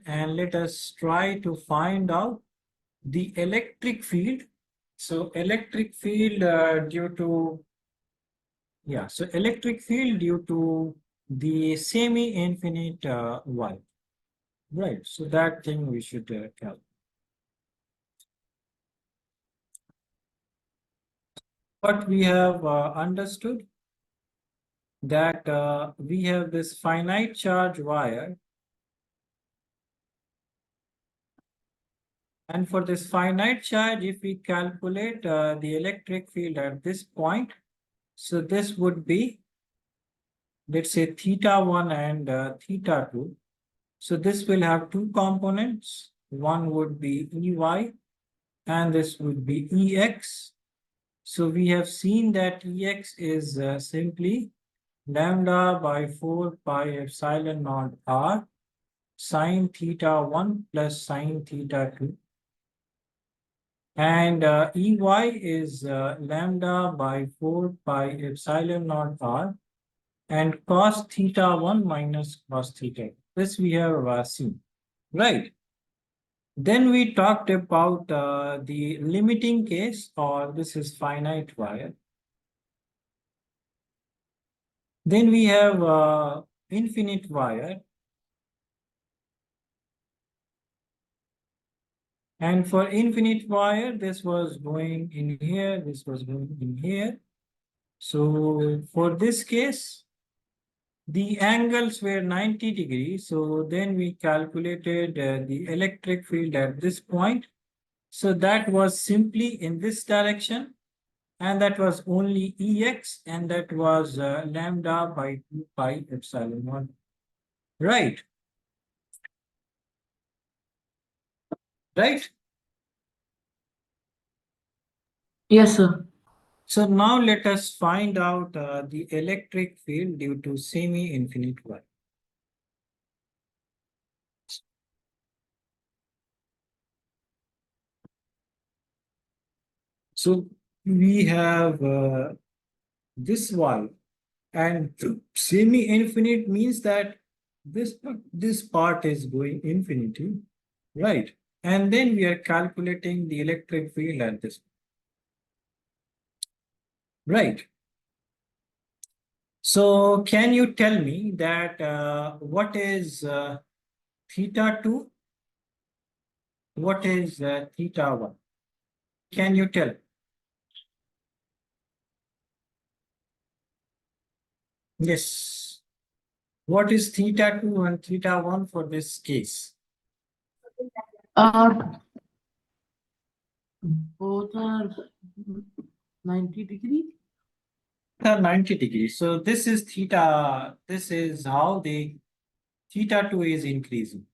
and let us try to find out the electric field. So electric field due to, yeah, so electric field due to the semi-infinite Y. Right, so that thing we should calculate. What we have understood that we have this finite charge wire, and for this finite charge, if we calculate the electric field at this point, so this would be, let's say, theta1 and theta2. So this will have two components. One would be Ey and this would be Ex. So we have seen that Ex is simply lambda by 4 pi epsilon naught r sine theta 1 plus sine theta 2. And Ey is lambda by 4 pi epsilon naught r and cos theta 1 minus cos theta. This we have seen, right? Then we talked about the limiting case, or this is finite wire. Then we have infinite wire. And for infinite wire, this was going in here, this was going in here. So for this case, the angles were 90 degrees. So then we calculated the electric field at this point. So that was simply in this direction. And that was only Ex, and that was lambda by 2 pi epsilon 1. Right. Right. Yes, sir. So now let us find out the electric field due to semi-infinite wire. So we have this wire, and semi-infinite means that this part is going infinity, right? And then we are calculating the electric field at this, right? So can you tell me that what is theta 2? What is theta 1? Can you tell? Yes. What is theta 2 and theta 1 for this case? Uh, Both are 90 degrees. 90 degrees. So this is theta. This is how the theta 2 is increasing.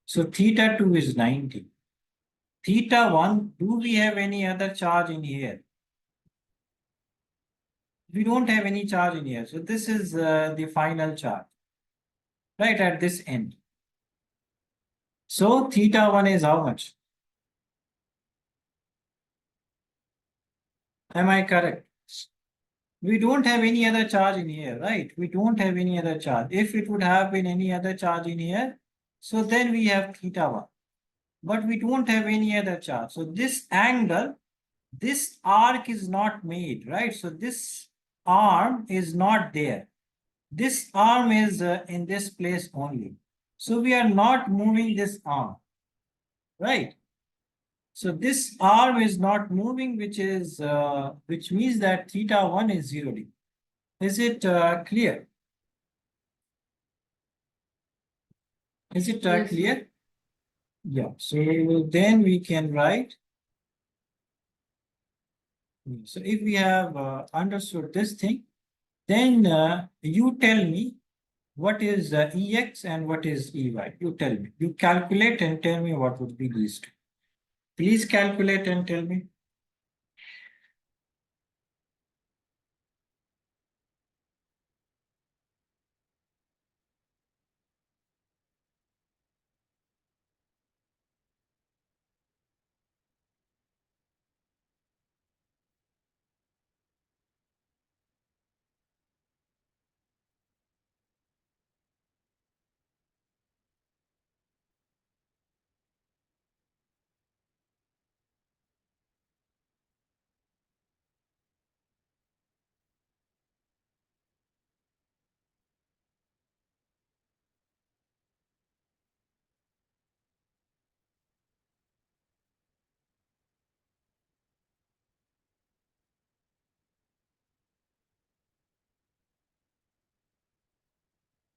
So theta 2 is 90. Theta 1, do we have any other charge in here? We don't have any charge in here. So this is the final charge, right at this end. So theta 1 is how much? Am I correct? We don't have any other charge in here, right? We don't have any other charge. If it would have been any other charge in here, so then we have theta 1. But we don't have any other charge. So this angle, this arc is not made, right? So this arm is not there. This arm is in this place only. So we are not moving this arm, right? So this arm is not moving, which means that theta 1 is 0 degree. Is it clear? Is it Yes, clear? Yeah. So then we can write. So if we have understood this thing, then you tell me what is Ex and what is Ey. You tell me. You calculate and tell me what would be these two. Please calculate and tell me.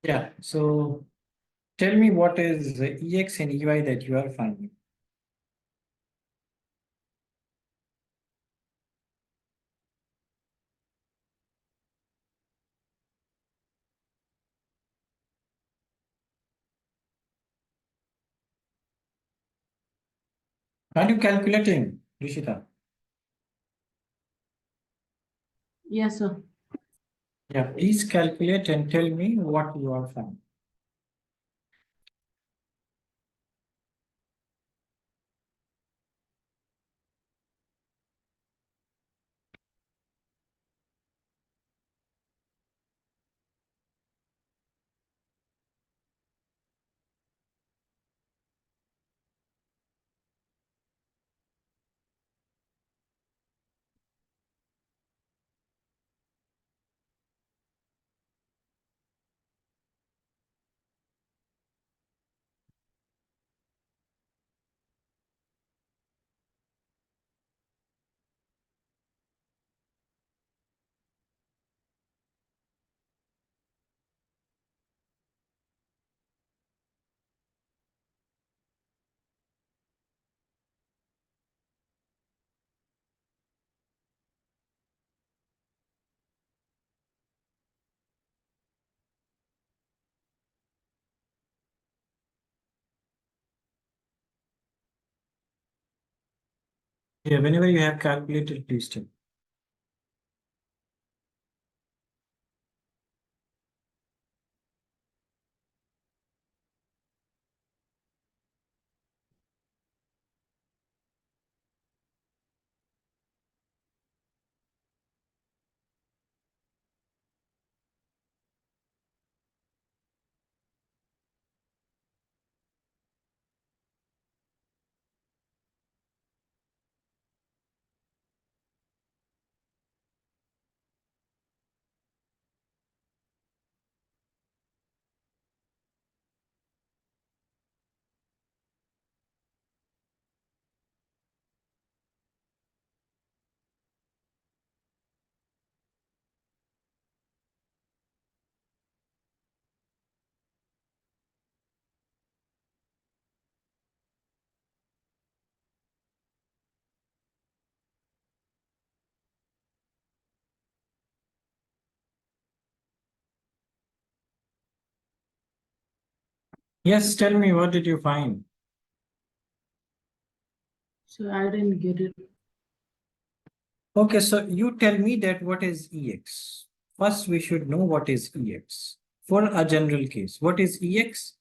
Yeah, so tell me what is Ex and Ey that you are finding. Are you calculating, Rishita? Yes, sir. Yeah, please calculate and tell me what you are finding. Yeah, whenever you have calculated, please tell. Yes, tell me what did you find? So I didn't get it. Okay, so you tell me that what is Ex. First, we should know what is Ex. For a general case, what is Ex?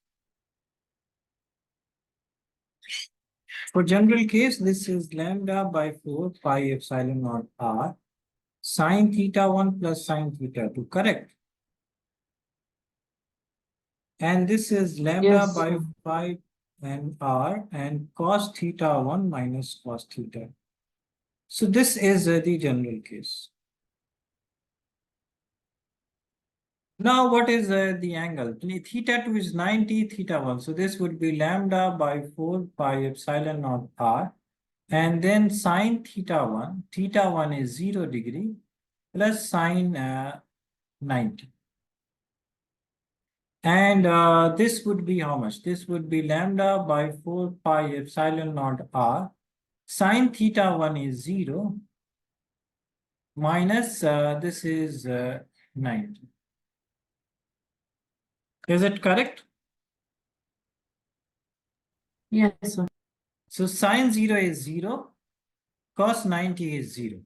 For general case, this is lambda by 4 pi epsilon naught r sine theta 1 plus sine theta 2, correct? And this is lambda Yes, by sir. 5 and r and cos theta 1 minus cos theta. So this is the general case. Now, what is the angle? Theta 2 is 90, theta 1. So this would be lambda by 4 pi epsilon naught r. And then sine theta 1 is 0 degree plus sine 90. And this would be how much? This would be lambda by 4 pi epsilon naught r. Sine theta 1 is 0 minus this is 90. Is it correct? Yes, sir. So sine 0 is 0, cos 90 is 0.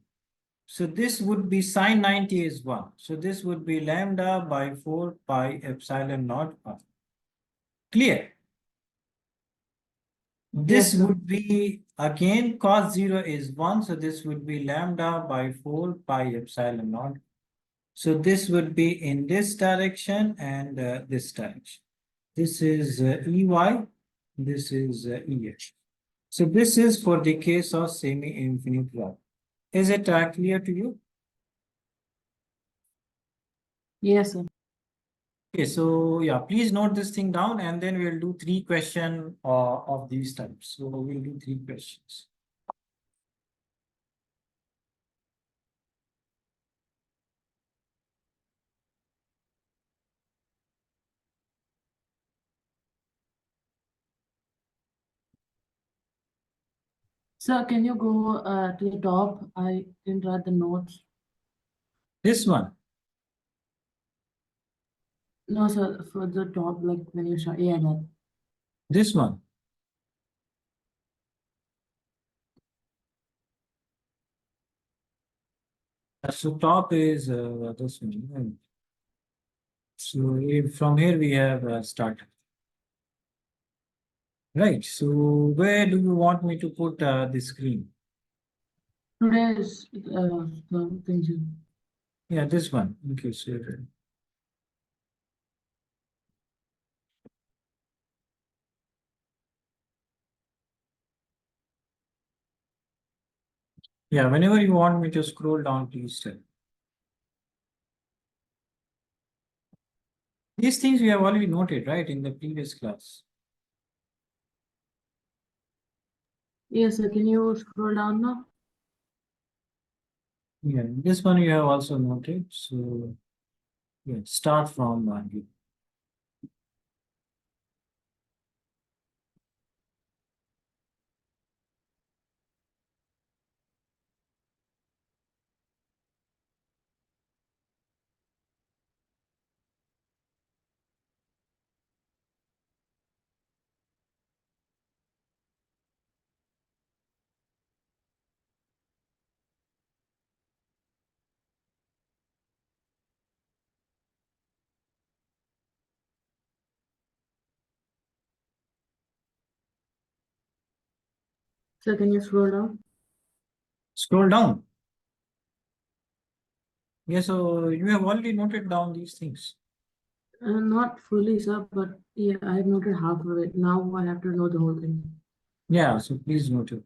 So this would be sine 90 is 1. So this would be lambda by 4 pi epsilon naught r. Clear? This Yes, sir. would be again cos 0 is 1. So this would be lambda by 4 pi epsilon naught. So this would be in this direction and this direction. This is Ey. This is EH. So this is for the case of semi-infinite rod. Is it clear to you? Yes, sir. Okay, so yeah, please note this thing down and then we'll do 3 questions of these types. So we'll do 3 questions. Sir, can you go to the top? I didn't write the notes. This one. No, sir, for the top, like when you show, yeah, that. This one. So top is this one. Right? So if from here we have started. Right. So where do you want me to put the screen? Today's the things you. Yeah, this one. Okay. So yeah, whenever you want me to scroll down, please tell. These things we have already noted, right, in the previous class. Yes, sir, can you scroll down now? Yeah, this one you have also noted. So yeah, start from here. Sir, can you scroll down? Scroll down. Yeah, so you have already noted down these things. Not fully, sir, but yeah, I have noted half of it. Now I have to know the whole thing. Yeah, so please note it.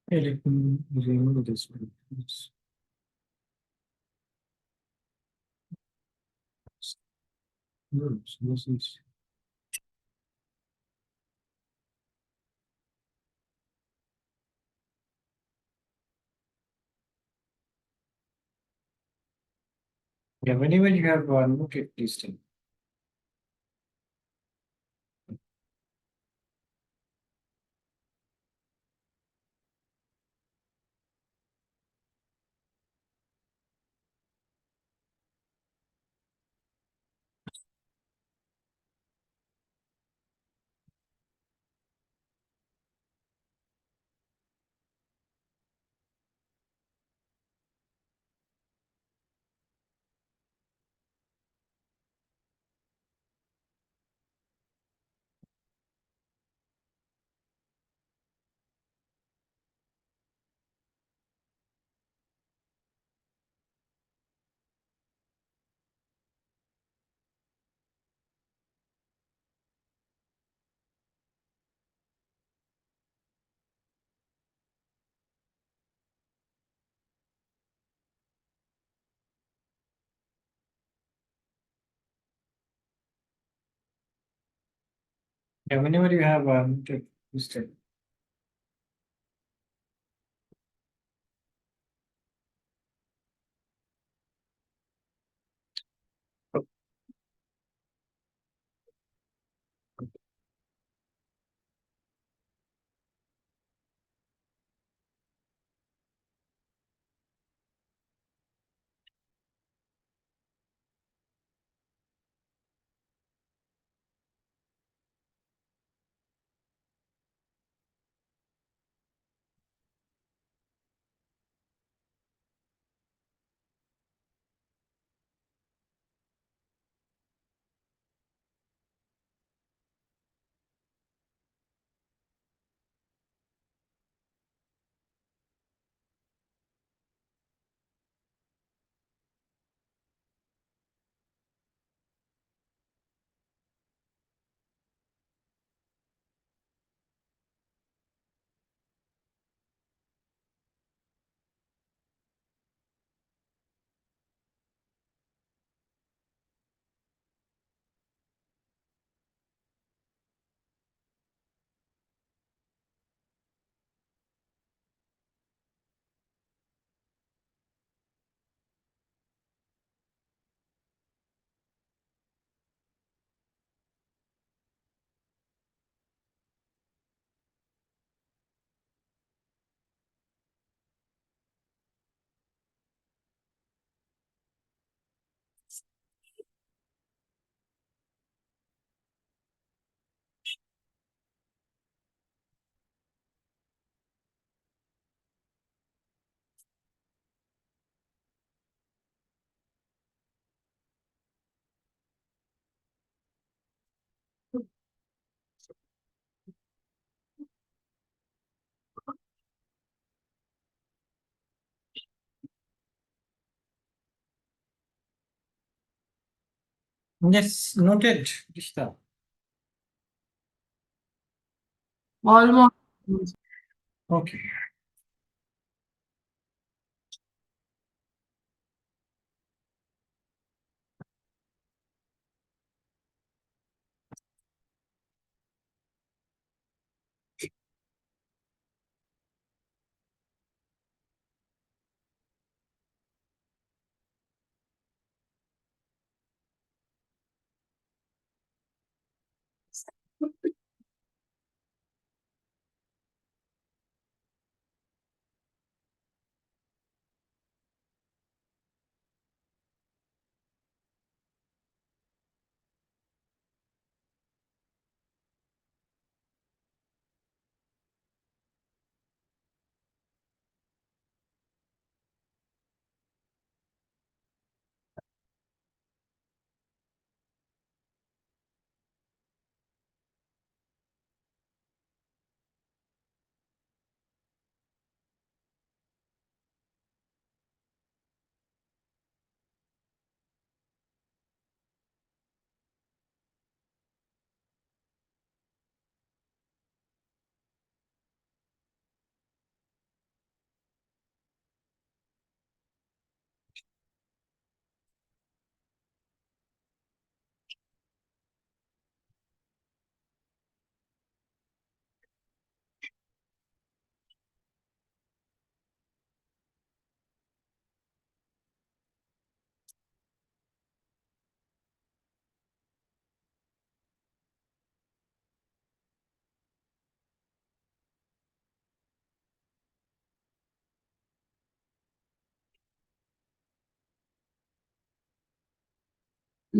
Hey, let me remove this one. No, so this is yeah, whenever you have noted these things. Yeah, whenever you have noted these things. Yes, noted, Rishta. Almost. Okay.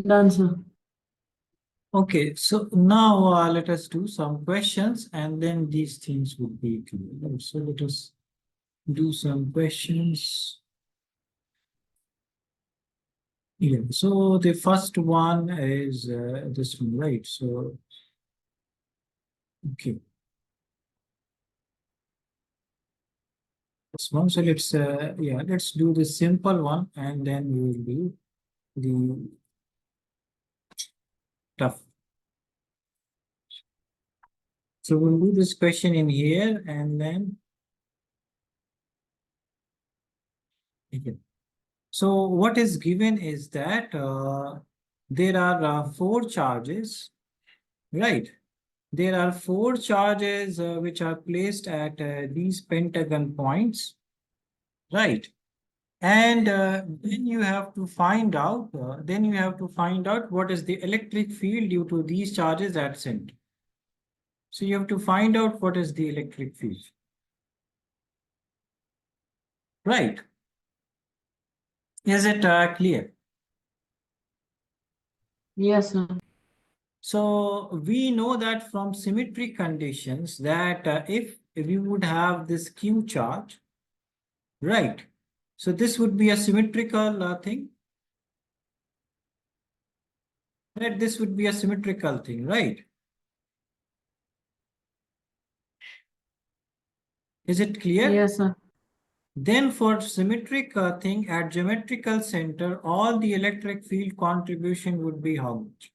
Done, sir. Okay, so now let us do some questions and then these things would be clear. So let us do some questions. Yeah, so the first one is this one, right? So, okay. This one, so let's do the simple one and then we will do the tough. So we'll do this question in here and then again. So what is given is that there are four charges, right? There are four charges which are placed at these pentagon points, right? And then you have to find out. What is the electric field due to these charges at center. So you have to find out what is the electric field, right? Is it clear? Yes, sir. So we know that from symmetry conditions that if we would have this Q charge, right? So this would be a symmetrical thing, right? This would be a symmetrical thing, right? Is it clear? Yes, sir. Then for symmetric thing at geometrical center, all the electric field contribution would be how much?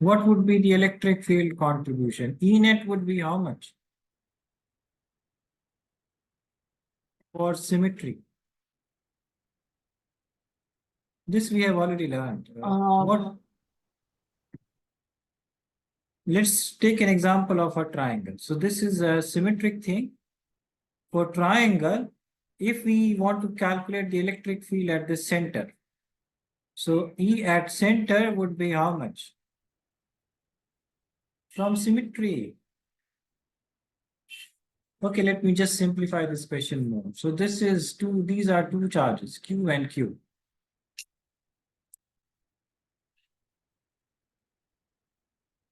What would be the electric field contribution? E net would be how much? For symmetry. This we have already learned. What? Let's take an example of a triangle. So this is a symmetric thing. For triangle, if we want to calculate the electric field at the center, so E at center would be how much? From symmetry. Okay, let me just simplify this question more. So these are two charges, Q and Q.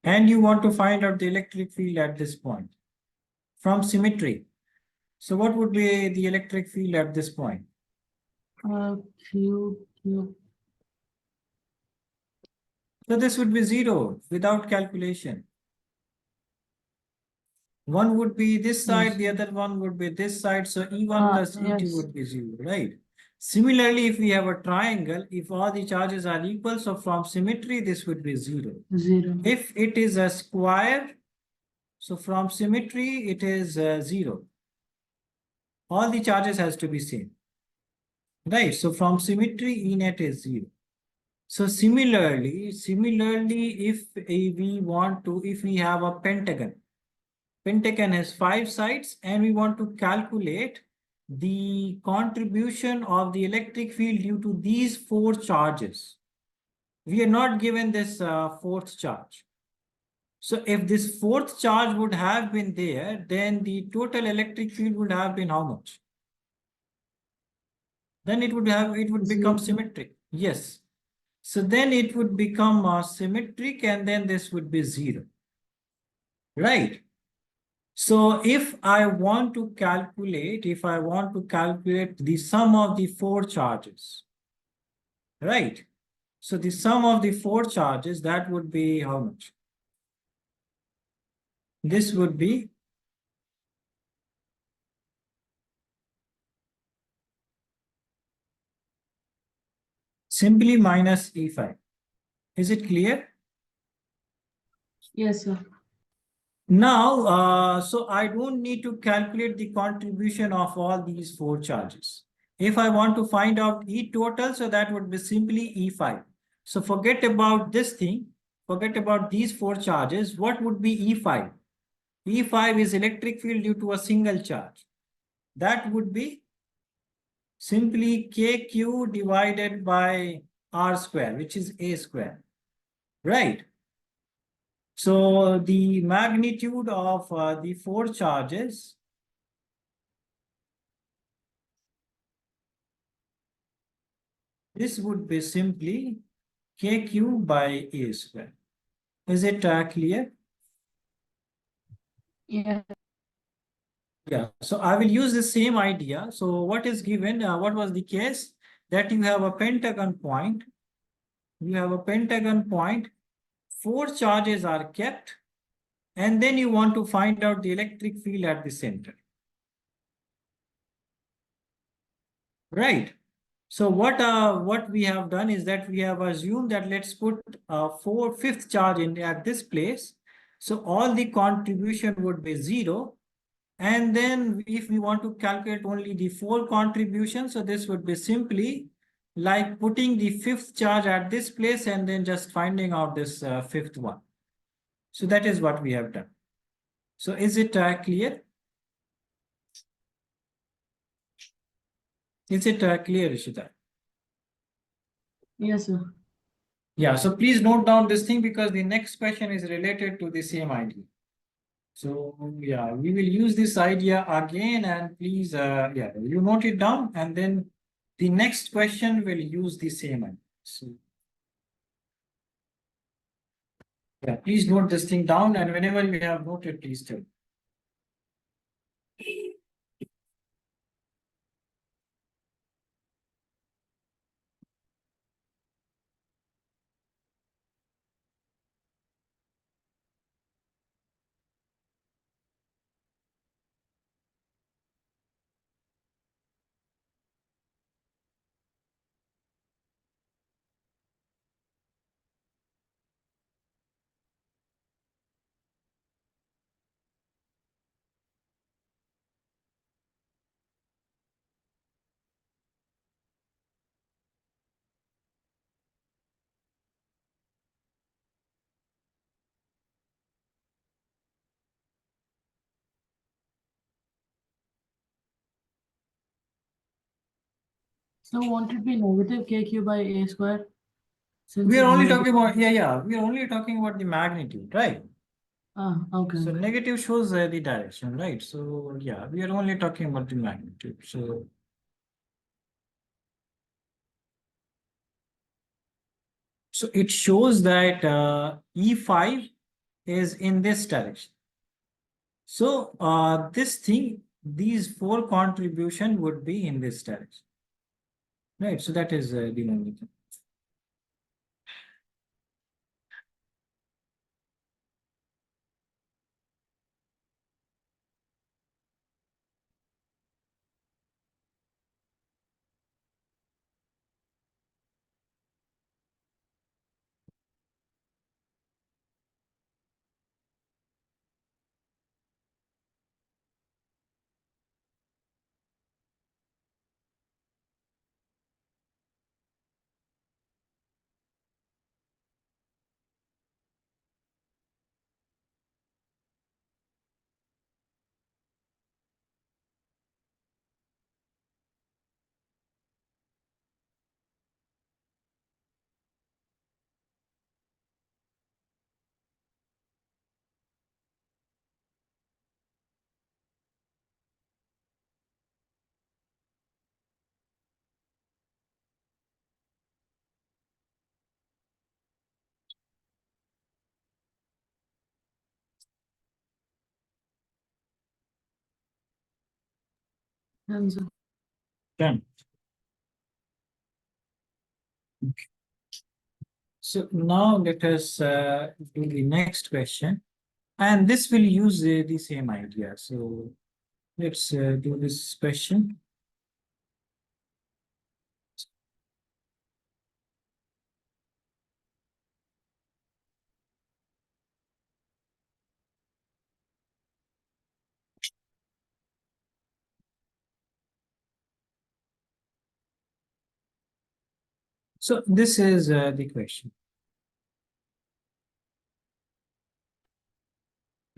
And you want to find out the electric field at this point from symmetry. So what would be the electric field at this point? Q. So this would be zero without calculation. One would be this side, Yes. the other one would be this side. So E1 plus E2 Yes. would be zero, right? Similarly, if we have a triangle, if all the charges are equal, so from symmetry, this would be 0. 0. If it is a square, so from symmetry, it is 0. All the charges has to be same. Right, so from symmetry, E net is 0. So similarly, if we have a pentagon has 5 sides and we want to calculate the contribution of the electric field due to these 4 charges. We are not given this fourth charge. So if this fourth charge would have been there, then the total electric field would have been how much? Then it would become 0. symmetric. Yes. So then it would become symmetric and then this would be 0. Right. So if I want to calculate the sum of the 4 charges, right? So the sum of the 4 charges, that would be how much? This would be simply minus E5. Is it clear? Yes, sir. Now, so I don't need to calculate the contribution of all these 4 charges. If I want to find out E total, so that would be simply E5. So forget about this thing, forget about these 4 charges. What would be E5? E5 is electric field due to a single charge. That would be simply KQ divided by R square, which is A square, right? So the magnitude of the 4 charges, this would be simply KQ by A square. Is it clear? Yeah. Yeah, so I will use the same idea. So what is given, what was the case? That you have a pentagon point. You have a pentagon point. 4 charges are kept. And then you want to find out the electric field at the center. Right. So what we have done is that we have assumed that let's put a fifth charge in at this place. So all the contribution would be 0. And then if we want to calculate only the 4 contributions, so this would be simply like putting the fifth charge at this place and then just finding out this fifth one. So that is what we have done. So is it clear? Is it clear, Ishita? Yes, sir. Yeah, so please note down this thing because the next question is related to the same idea. So yeah, we will use this idea again and please, yeah, you note it down and then the next question will use the same idea. So yeah, please note this thing down and whenever you have noted, please tell. So won't it be negative KQ by A square? Since We are it's only negative. talking about, yeah, we are only talking about the magnitude, right? Ah, okay. So Okay. negative shows the direction, right? So yeah, we are only talking about the magnitude. So it shows that E5 is in this direction. So these 4 contribution would be in this direction. Right, so that is the only thing. Done, sir. Done. Okay. So now let us do the next question. And this will use the same idea. So let's do this question. So this is the question.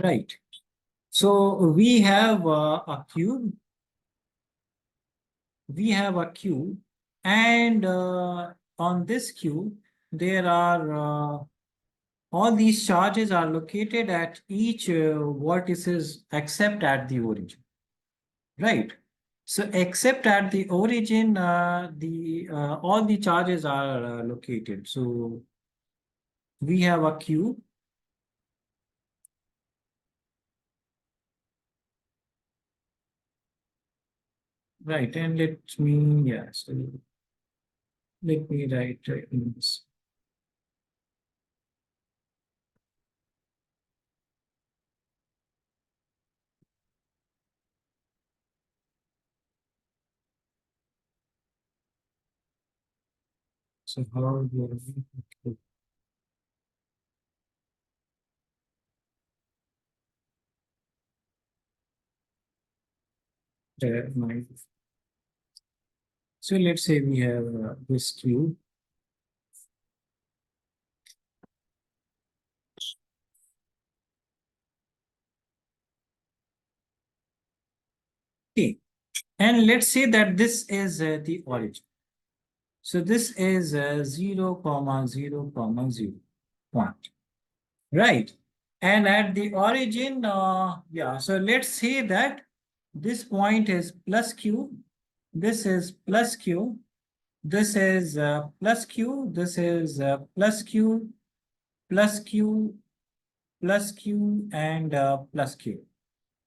Right. So we have a cube. We have a cube, and on this cube, there are all these charges are located at each vertices except at the origin. Right. So except at the origin, the all the charges are located. So we have a cube. Right, and let me, yeah, so let me write in this. So how do I my, so let's say we have this cube. Okay, and let's say that this is the origin. So this is 0, comma 0, comma 0 point, right? And at the origin, yeah, so let's say that this point is plus q, this is plus q, this is plus q, this is plus q, plus q, plus q, and plus q.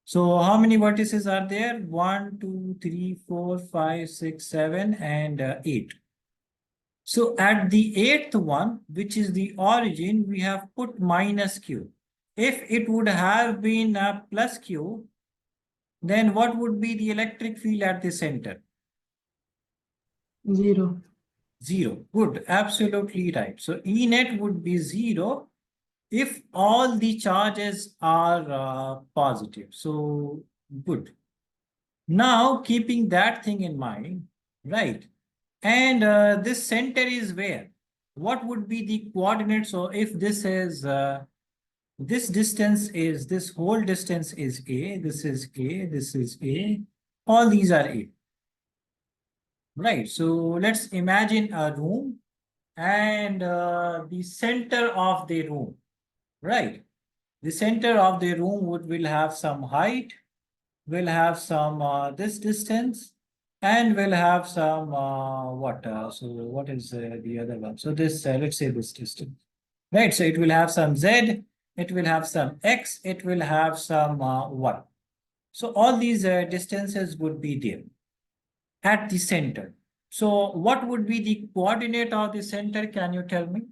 So how many vertices are there? 1, 2, 3, 4, 5, 6, 7, and 8. So at the eighth one, which is the origin, we have put minus q. If it would have been a plus q, then what would be the electric field at the center? 0. 0. Good, absolutely right. So E net would be 0 if all the charges are positive. So good. Now, keeping that thing in mind, right? And this center is where? What would be the coordinates? So if this is this distance is, this whole distance is A, this is A, this is A, all these are A. Right. So let's imagine a room and the center of the room, right? The center of the room will have some height, will have some this distance, and will have some what? So what is the other one? So this, let's say this distance, right? So it will have some z, it will have some x, it will have some y. So all these distances would be there at the center. So what would be the coordinate of the center? Can you tell me?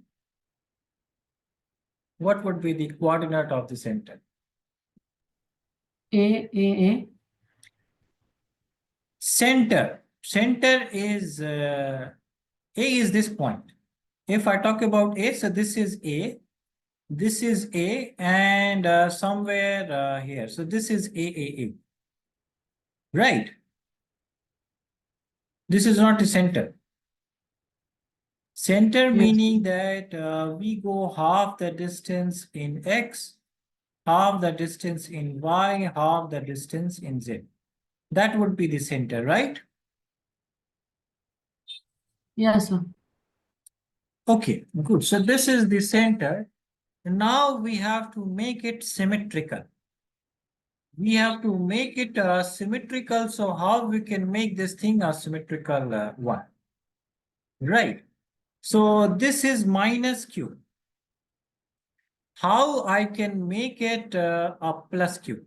What would be the coordinate of the center? A. Center. Center is A is this point. If I talk about A, so this is A, this is A, and somewhere here. So this is A. Right? This is not the center. Center Yes. meaning that we go half the distance in X, half the distance in Y, half the distance in Z. That would be the center, right? Yes, sir. Okay, good. So this is the center. Now we have to make it symmetrical. We have to make it symmetrical. So how we can make this thing a symmetrical one? Right. So this is minus q. How I can make it a plus q?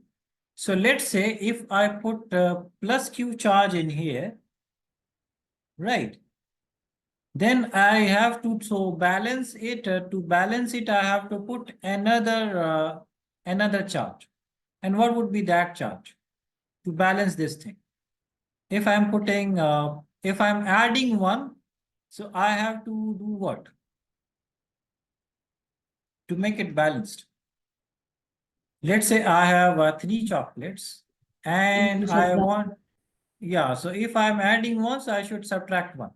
So let's say if I put plus Q charge in here, right? Then I have to balance it. To balance it, I have to put another charge. And what would be that charge to balance this thing? If I'm putting, if I'm adding one, so I have to do what? To make it balanced. Let's say I have 3 chocolates and I want, yeah, so if I'm adding one, so I should subtract one,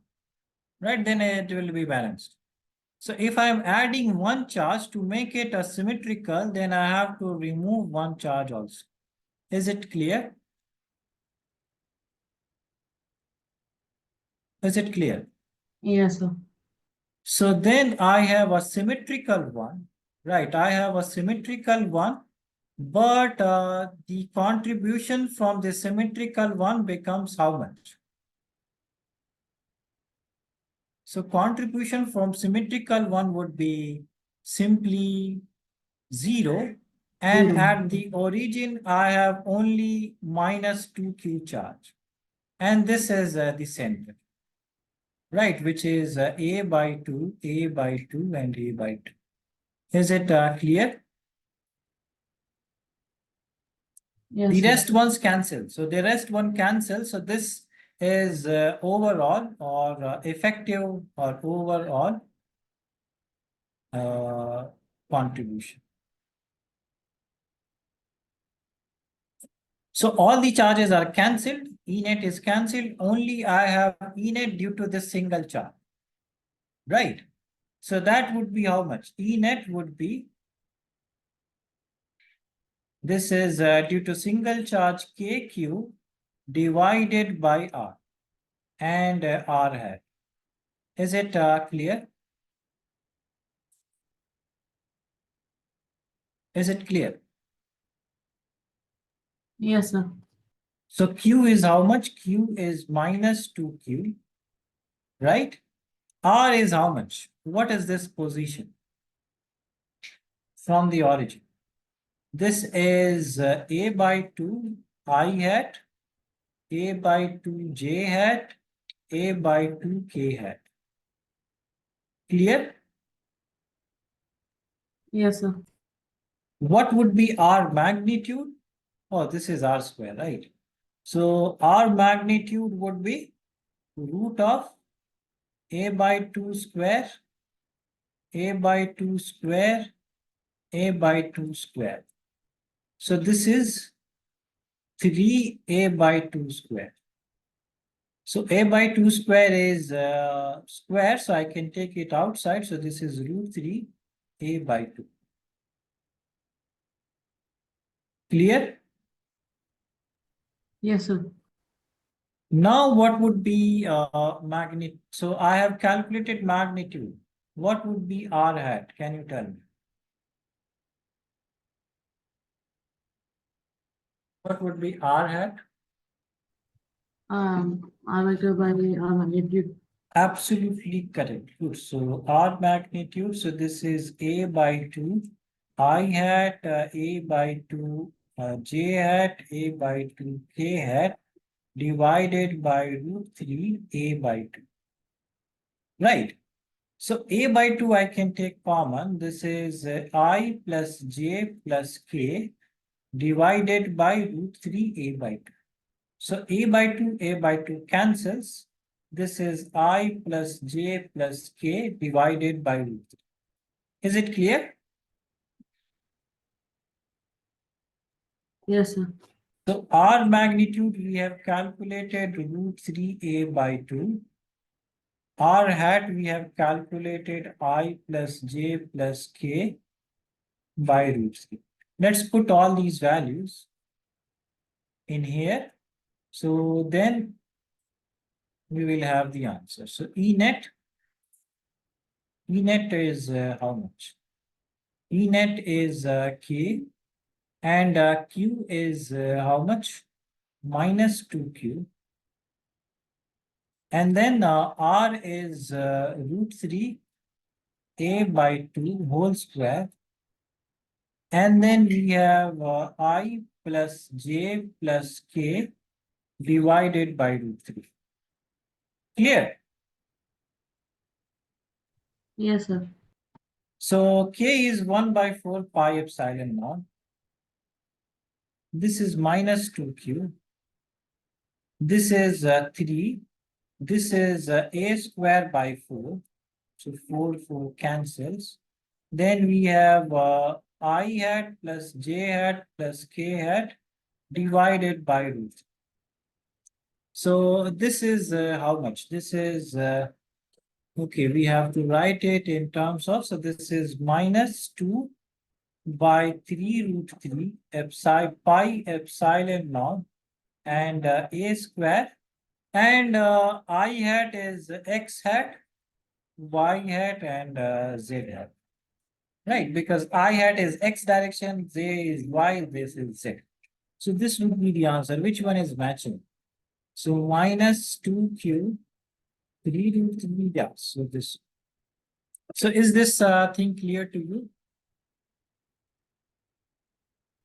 right? Then it will be balanced. So if I'm adding one charge to make it a symmetrical, then I have to remove one charge also. Is it clear? Is it clear? Yes, sir. So then I have a symmetrical one, right? I have a symmetrical one, but the contribution from the symmetrical one becomes how much? So contribution from symmetrical one would be simply 0. And 0. at the origin, I have only minus 2Q charge. And this is the center, right? Which is A by 2, A by 2, and A by 2. Is it clear? Yes, The sir. rest ones cancel. So the rest one cancel. So this is overall or effective or overall contribution. So all the charges are cancelled. E net is cancelled. Only I have E net due to this single charge. Right. So that would be how much? E net would be, this is due to single charge KQ divided by R and R hat. Is it clear? Is it clear? Yes, sir. So Q is how much? Q is minus 2Q, right? R is how much? What is this position from the origin? This is A by 2 I hat, A by 2 J hat, A by 2 K hat. Clear? Yes, sir. What would be R magnitude? Oh, this is R square, right? So R magnitude would be root of A by 2 square, A by 2 square, A by 2 square. So this is 3A by 2 square. So A by 2 square is square, so I can take it outside. So this is root 3 A by 2. Clear? Yes, sir. Now what would be magnitude? So I have calculated magnitude. What would be R hat? Can you tell me? What would be R hat? I vector by magnitude. Absolutely correct. Good. So R magnitude. So this is A by 2. I hat A by 2. J hat A by 2. K hat divided by root 3 A by 2. Right. So A by 2 I can take common. This is I plus J plus K divided by root 3 A by 2. So A by 2 cancels. This is I plus J plus K divided by root 3. Is it clear? Yes, sir. So R magnitude we have calculated root 3A by 2. R hat we have calculated I plus J plus K by root 3. Let's put all these values in here. So then we will have the answer. So E net is how much? E net is K and Q is how much? Minus 2Q. And then R is root 3 A by 2 whole square. And then we have I plus j plus k divided by root 3. Clear? Yes, sir. So k is 1 by 4 pi epsilon naught. This is minus 2q. This is 3. This is a square by 4. So 4 cancels. Then we have I hat plus j hat plus k hat divided by root. So this is how much? This is, okay, we have to write it in terms of, so this is minus 2 by 3 root 3 epsilon pi epsilon naught and a square. And I hat is x hat, y hat, and z hat. Right, because I hat is x direction, j is y, this is z. So this would be the answer. Which one is matching? So minus 2q, 3 root 3, yeah. So this. So is this thing clear to you?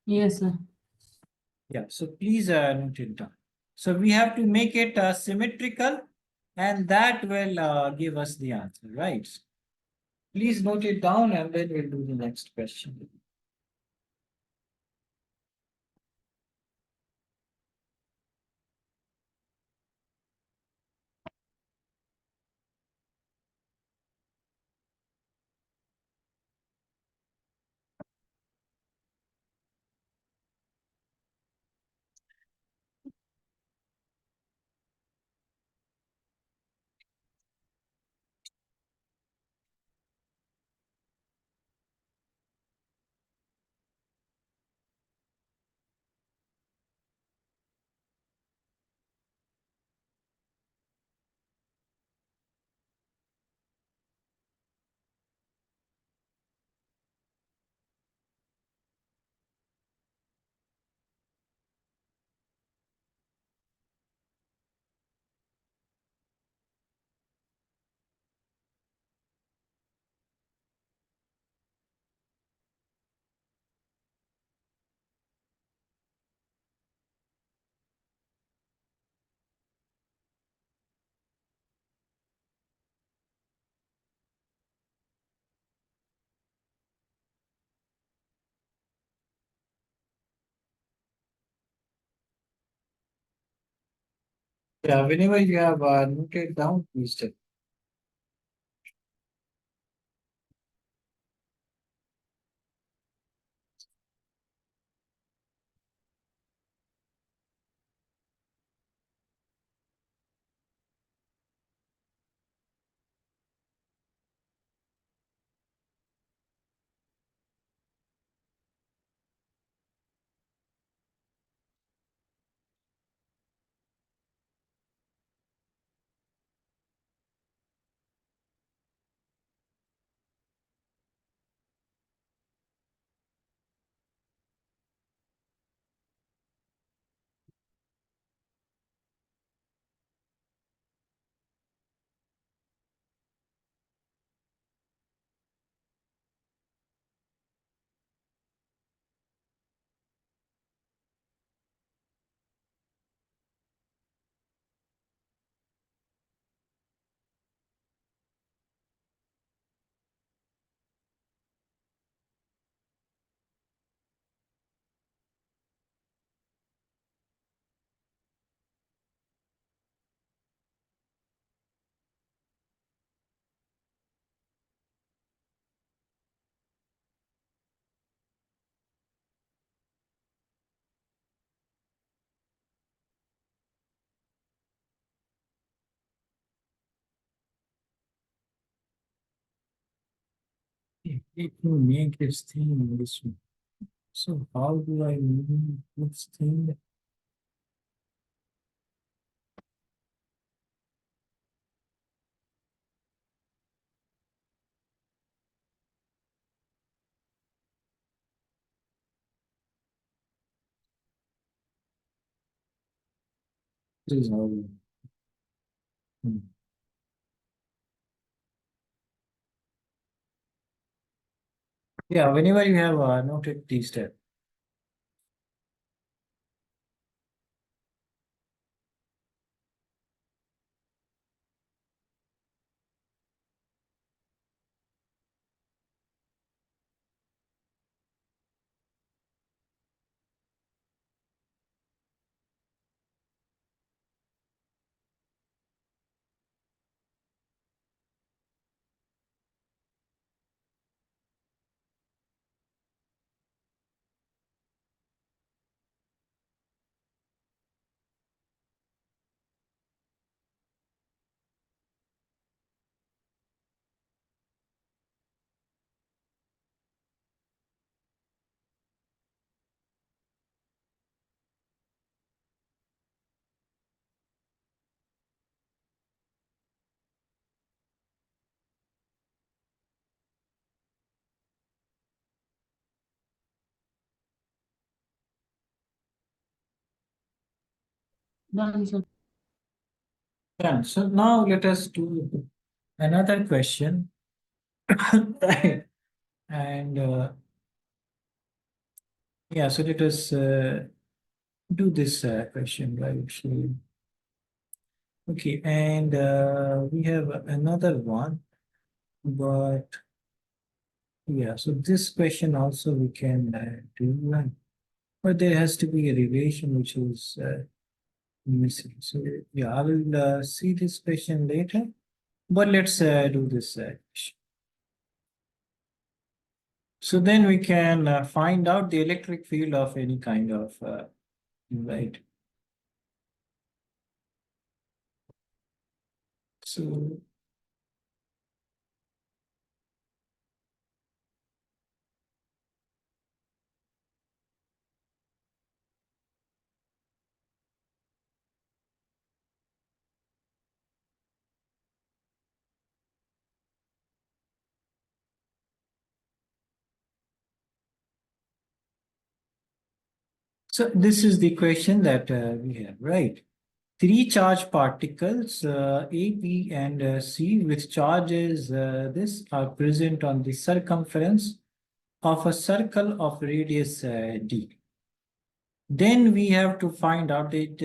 Yes, sir. Yeah, so please note it down. So we have to make it symmetrical, and that will give us the answer, right? Please note it down and then we'll do the next question. Yeah, whenever you have noted down, please tell. It will make this thing in this one. So how do I move this thing? This is how. Hmm. Yeah, whenever you have noted these steps. Done, sir. Done. So now let us do another question. Right. And yeah, so let us do this question, right? So, okay, and we have another one, but yeah, so this question also we can do, but there has to be a relation which is missing. So yeah, I will see this question later, but let's do this question. So then we can find out the electric field of any kind of, right? So So this is the question that we have, right? Three charged particles, A, B, and C, with charges this are present on the circumference of a circle of radius d. Then we have to find out that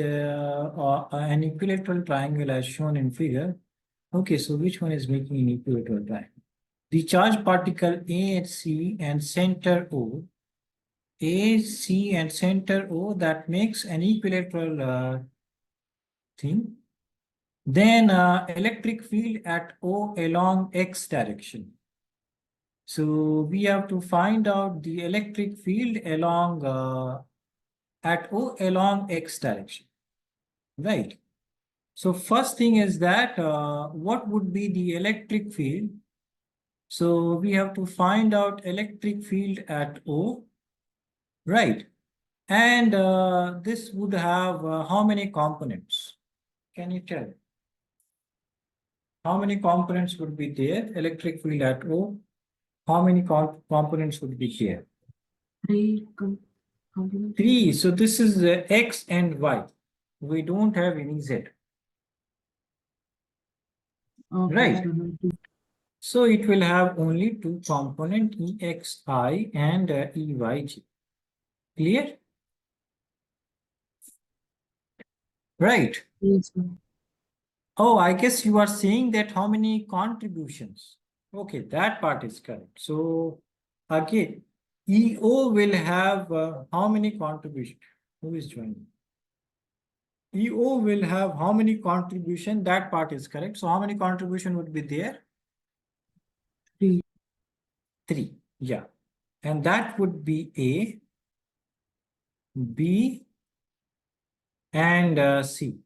an equilateral triangle as shown in figure. Okay, so which one is making an equilateral triangle? The charged particle A and C and center O, A, C, and center O, that makes an equilateral thing. Then electric field at O along X direction. So we have to find out the electric field along at O along X direction, right? So first thing is that what would be the electric field? So we have to find out electric field at O, right? And this would have how many components? Can you tell? How many components would be there? Electric field at O. How many components would be there? Three components. Three. So this is X and Y. We don't have any Z. Okay, Right. sir. So it will have only two component EXI and EYG. Clear? Right. Yes, sir. Oh, I guess you are saying that how many contributions. Okay, that part is correct. So again, EO will have how many contributions? Who is joining? EO will have how many contribution? That part is correct. So how many contribution would be there? Three. Three. Yeah. And that would be A, B, and C.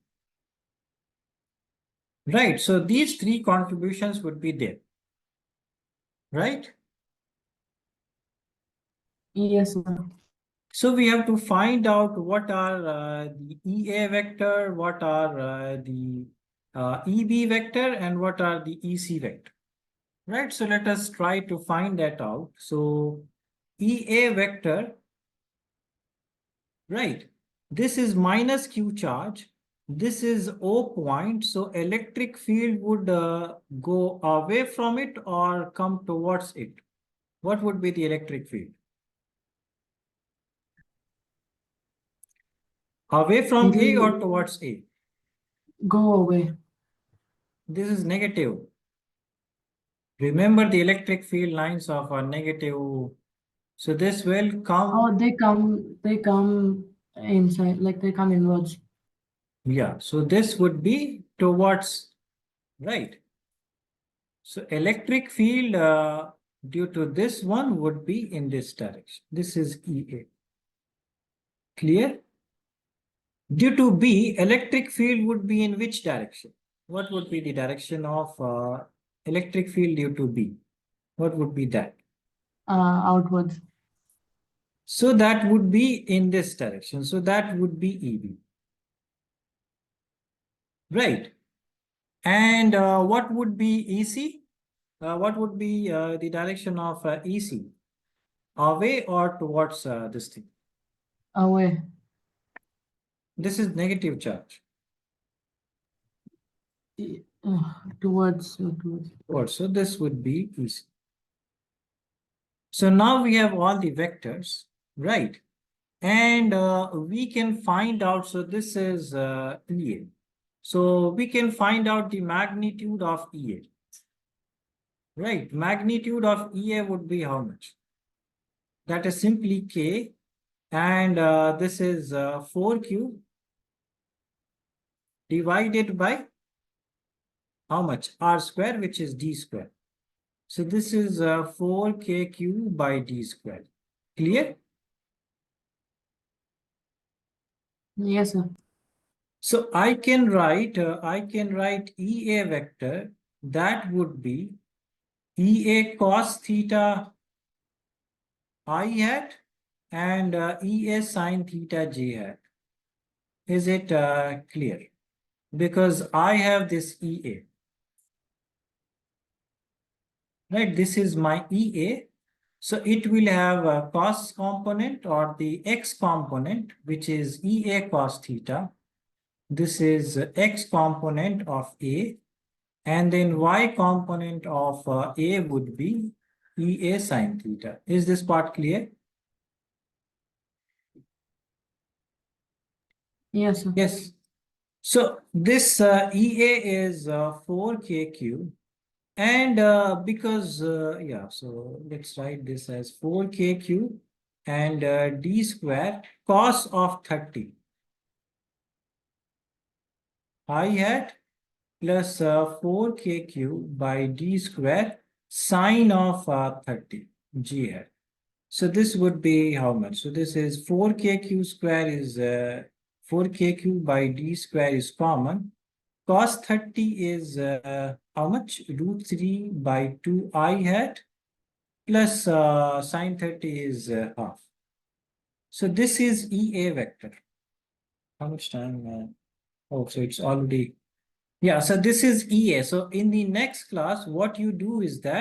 Right. So these three contributions would be there. Right. Yes, sir. So we have to find out what are the EA vector, what are the EB vector, and what are the EC vector. Right. So let us try to find that out. So EA vector, right? This is minus Q charge. This is O point. So electric field would go away from it or come towards it. What would be the electric field? Away from A or towards A? Go away. This is negative. Remember the electric field lines of a negative. So this will come. Oh, they come inside, like they come inwards. Yeah. So this would be towards, right? So electric field due to this one would be in this direction. This is EA. Clear? Due to B, electric field would be in which direction? What would be the direction of electric field due to B? What would be that? Outwards. So that would be in this direction. So that would be EB. Right. And what would be EC? What would be the direction of EC? Away or towards this thing? Away. This is negative charge. Towards. So this would be easy. So now we have all the vectors, right? And we can find out, so this is EA. So we can find out the magnitude of EA. Right, magnitude of EA would be how much? That is simply K, and this is 4Q divided by how much? R square, which is D square. So this is 4KQ by D square. Clear? Yes, sir. So I can write EA vector, that would be EA cos theta I hat and EA sin theta j hat. Is it clear? Because I have this EA. Right, this is my EA. So it will have a cos component or the X component, which is EA cos theta. This is X component of A. And then Y component of A would be EA sin theta. Is this part clear? Yes, sir. Yes. So this EA is 4KQ. And because, yeah, so let's write this as 4KQ and D square cos of 30 I hat plus 4KQ by D square sine of 30 G hat. So this would be how much? So this is 4KQ square is 4KQ by D square is common. Cos 30 is how much? Root 3 by 2 I hat plus sine 30 is half. So this is EA vector. How much time? Oh, so it's already. Yeah, so this is EA. So in the next class, what you do is that